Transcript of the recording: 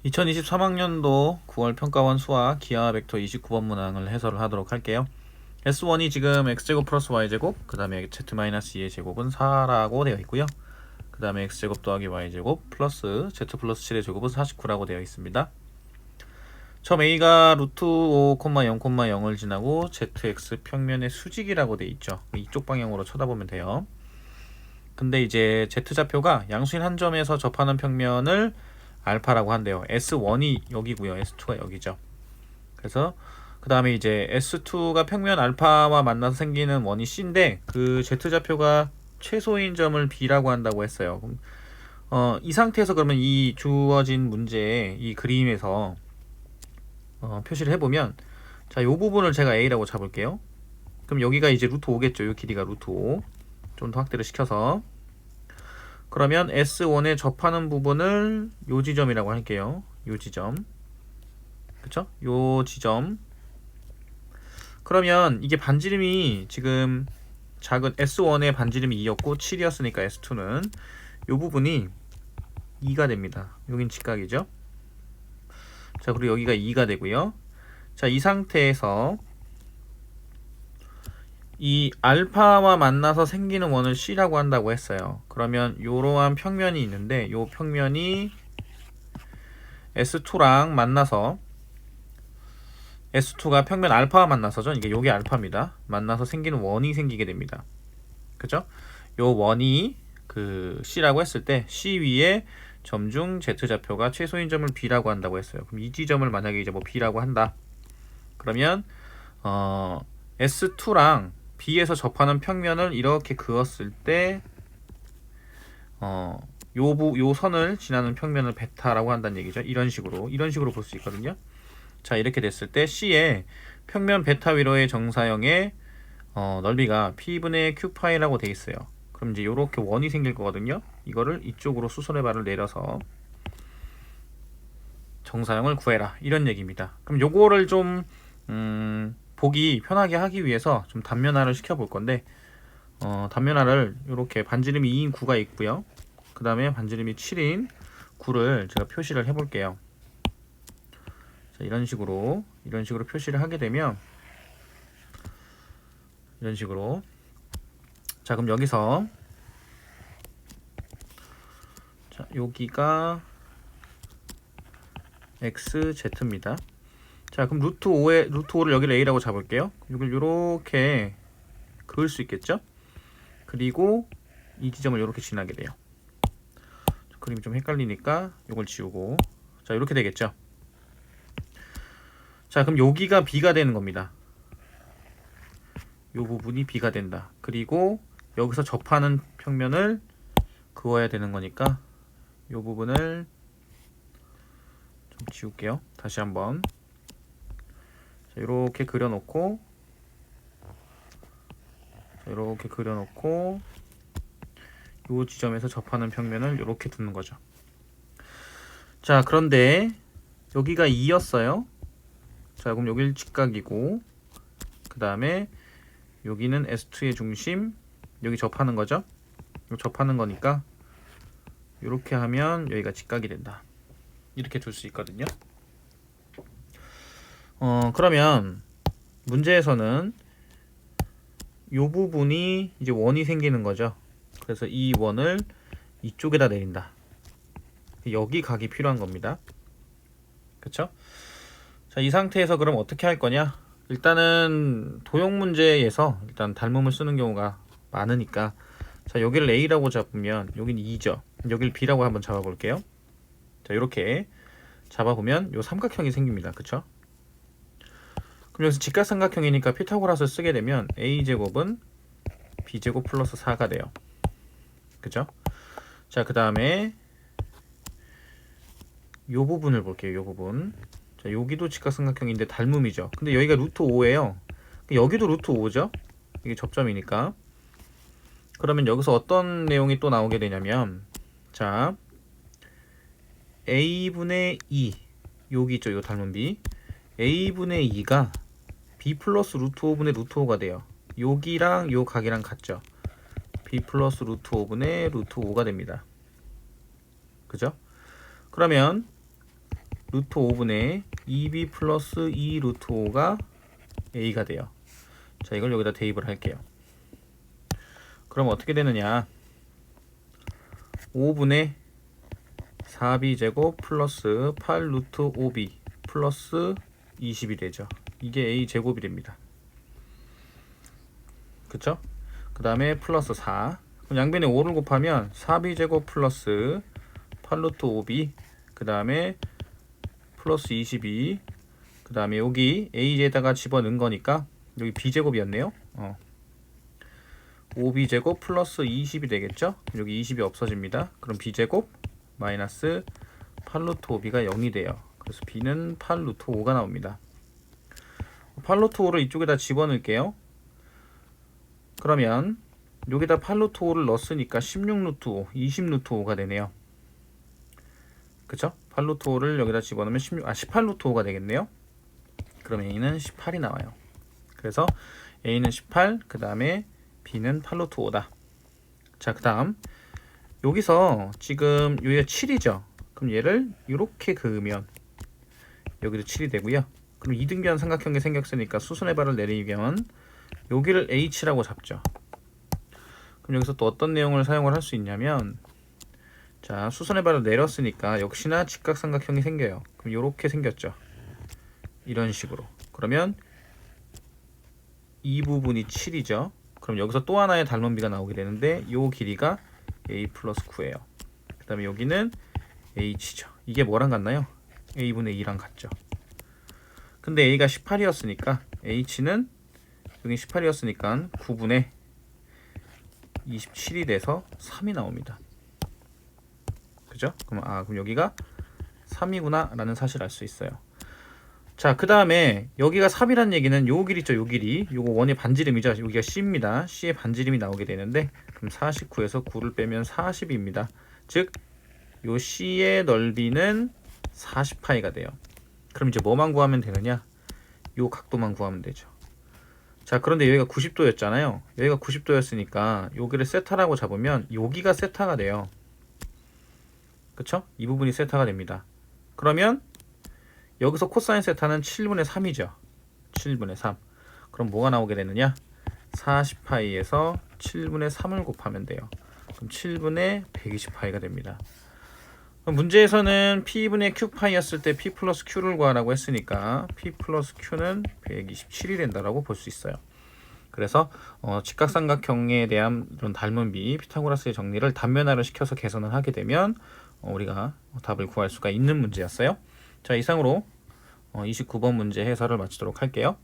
2023학년도 9월 평가원 수학 기하 벡터 29번 문항을 해설을 하도록 할게요. S1이 지금 x제곱 플러스 y제곱, 그 다음에 z-2의 제곱은 4라고 되어 있고요. 그 다음에 x제곱 더하기 y제곱 플러스 z 플러스 7의 제곱은 49라고 되어 있습니다. 처음 a가 루트 5, 0,0,0을 지나고 zx 평면의 수직이라고 되어 있죠. 이쪽 방향으로 쳐다보면 돼요. 근데 이제 z좌표가 양수인 한 점에서 접하는 평면을 알파라고 한대요. S1이 여기고요. S2가 여기죠. 그래서 그 다음에 이제 S2가 평면 알파와 만나서 생기는 원이 C인데 그 Z좌표가 최소인 점을 B라고 한다고 했어요. 이 상태에서 그러면 이 주어진 문제의 이 그림에서 표시를 해보면, 자, 이 부분을 제가 A라고 잡을게요. 그럼 여기가 이제 루트 5겠죠. 이 길이가 루트 5. 좀 더 확대를 시켜서, 그러면 S1에 접하는 부분을 요 지점이라고 할게요. 요 지점. 그쵸? 요 지점. 그러면 이게 반지름이 지금 작은 S1의 반지름이 2였고 7이었으니까 S2는 요 부분이 2가 됩니다. 여긴 직각이죠. 자, 그리고 여기가 2가 되고요. 자, 이 상태에서 이 알파와 만나서 생기는 원을 C라고 한다고 했어요. 그러면 이러한 평면이 있는데 요 평면이 S2랑 만나서, S2가 평면 알파와 만나서죠. 이게 요게 알파입니다. 만나서 생기는 원이 생기게 됩니다. 그죠? 요 원이 그 C라고 했을 때 C 위에 점중 Z좌표가 최소인 점을 B라고 한다고 했어요. 그럼 이 지점을 만약에 이제 뭐 B라고 한다. 그러면 S2랑 B에서 접하는 평면을 이렇게 그었을 때 요 선을 지나는 평면을 베타라고 한다는 얘기죠. 이런 식으로 볼 수 있거든요. 자, 이렇게 됐을 때 C의 평면 베타 위로의 정사형의 넓이가 P분의 Q파이라고 돼 있어요. 그럼 이제 이렇게 원이 생길 거거든요. 이거를 이쪽으로 수선의 발을 내려서 정사형을 구해라, 이런 얘기입니다. 그럼 요거를 좀 보기 편하게 하기 위해서 좀 단면화를 시켜 볼 건데, 단면화를 이렇게 반지름이 2인 9가 있고요. 그 다음에 반지름이 7인 9를 제가 표시를 해 볼게요. 자, 이런 식으로 표시를 하게 되면, 이런 식으로. 자, 그럼 여기서, 자, 여기가 XZ입니다. 자, 그럼 루트 5를 여기를 A라고 잡을게요. 이걸 이렇게 그을 수 있겠죠? 그리고 이 지점을 이렇게 지나게 돼요. 그림이 좀 헷갈리니까 이걸 지우고, 자, 이렇게 되겠죠? 자, 그럼 여기가 B가 되는 겁니다. 이 부분이 B가 된다. 그리고 여기서 접하는 평면을 그어야 되는 거니까 이 부분을 좀 지울게요. 다시 한번. 자, 이렇게 그려놓고, 이 지점에서 접하는 평면을 이렇게 두는 거죠. 자, 그런데 여기가 2였어요. 자, 그럼 여기는 직각이고, 그 다음에 여기는 S2의 중심, 여기 접하는 거죠. 접하는 거니까 이렇게 하면 여기가 직각이 된다. 이렇게 둘 수 있거든요. 그러면 문제에서는 이 부분이 이제 원이 생기는 거죠. 그래서 이 원을 이쪽에다 내린다. 여기 각이 필요한 겁니다. 그쵸? 자, 이 상태에서 그럼 어떻게 할 거냐? 일단은 도형 문제에서 일단 닮음을 쓰는 경우가 많으니까, 자, 여기를 A라고 잡으면 여기는 2죠. 여기를 B라고 한번 잡아볼게요. 자, 이렇게 잡아보면 요 삼각형이 생깁니다. 그쵸? 그럼 여기서 직각삼각형이니까 피타고라스를 쓰게 되면 A제곱은 B제곱 플러스 4가 돼요. 그죠? 자, 그 다음에 요 부분을 볼게요. 요 부분. 자, 여기도 직각삼각형인데 닮음이죠. 근데 여기가 루트 5예요. 여기도 루트 5죠. 이게 접점이니까. 그러면 여기서 어떤 내용이 또 나오게 되냐면, 자, A분의 2, 여기 있죠. 요 닮은 B. A분의 2가 B 플러스 루트 5분의 루트 5가 돼요. 여기랑 요 각이랑 같죠. B 플러스 루트 5분의 루트 5가 됩니다. 그죠? 그러면 루트 5분의 2b 플러스 2 루트 5가 a가 돼요. 자, 이걸 여기다 대입을 할게요. 그럼 어떻게 되느냐? 5분의 4b 제곱 플러스 8 루트 5b 플러스 20이 되죠. 이게 a 제곱이 됩니다. 그쵸? 그 다음에 플러스 4. 그럼 양변에 5를 곱하면 4b 제곱 플러스 8 루트 5b 그 다음에 플러스 22. 그 다음에 여기 a에다가 집어넣은 거니까 여기 b제곱이었네요. 5b제곱 플러스 20이 되겠죠? 여기 20이 없어집니다. 그럼 b제곱 마이너스 8루트 5b가 0이 돼요. 그래서 b는 8루트 5가 나옵니다. 8루트 5를 이쪽에다 집어넣을게요. 그러면 여기다 8루트 5를 넣었으니까 16루트 5, 20루트 5가 되네요. 그쵸? 8루트 5를 여기다 집어넣으면 18루트 5가 되겠네요. 그럼 a는 18이 나와요. 그래서 a는 18, 그 다음에 b는 8루트 5다. 자, 그 다음 여기서 지금 여기가 7이죠. 그럼 얘를 이렇게 그으면 여기도 7이 되고요. 그럼 이등변 삼각형이 생겼으니까 수선의 발을 내리면 여기를 h라고 잡죠. 그럼 여기서 또 어떤 내용을 사용을 할 수 있냐면, 자, 수선의 발을 내렸으니까 역시나 직각삼각형이 생겨요. 그럼 이렇게 생겼죠. 이런 식으로. 그러면 이 부분이 7이죠. 그럼 여기서 또 하나의 닮은비가 나오게 되는데 이 길이가 a 플러스 9예요. 그 다음에 여기는 h죠. 이게 뭐랑 같나요? a분의 2랑 같죠. 근데 a가 18이었으니까 h는 여기 18이었으니까 9분의 27이 돼서 3이 나옵니다. 그죠? 그럼 여기가 3이구나 라는 사실을 알 수 있어요. 자, 그 다음에 여기가 3이란 얘기는 요 길 있죠, 요 길이. 요거 원의 반지름이죠. 여기가 C입니다. C의 반지름이 나오게 되는데, 그럼 49에서 9를 빼면 40입니다. 즉, 요 C의 넓이는 40파이가 돼요. 그럼 이제 뭐만 구하면 되느냐? 요 각도만 구하면 되죠. 자, 그런데 여기가 90도였잖아요. 여기가 90도였으니까 여기를 세타라고 잡으면 여기가 세타가 돼요. 그쵸? 이 부분이 세타가 됩니다. 그러면 여기서 코사인 세타는 7분의 3이죠. 7분의 3. 그럼 뭐가 나오게 되느냐? 40파이에서 7분의 3을 곱하면 돼요. 그럼 7분의 120파이가 됩니다. 그럼 문제에서는 P분의 Q파이였을 때 P 플러스 Q를 구하라고 했으니까 P 플러스 Q는 127이 된다라고 볼 수 있어요. 그래서 직각삼각형에 대한 이런 닮은비, 피타고라스의 정리를 단면화를 시켜서 계산을 하게 되면 우리가 답을 구할 수가 있는 문제였어요. 자, 이상으로 29번 문제 해설을 마치도록 할게요.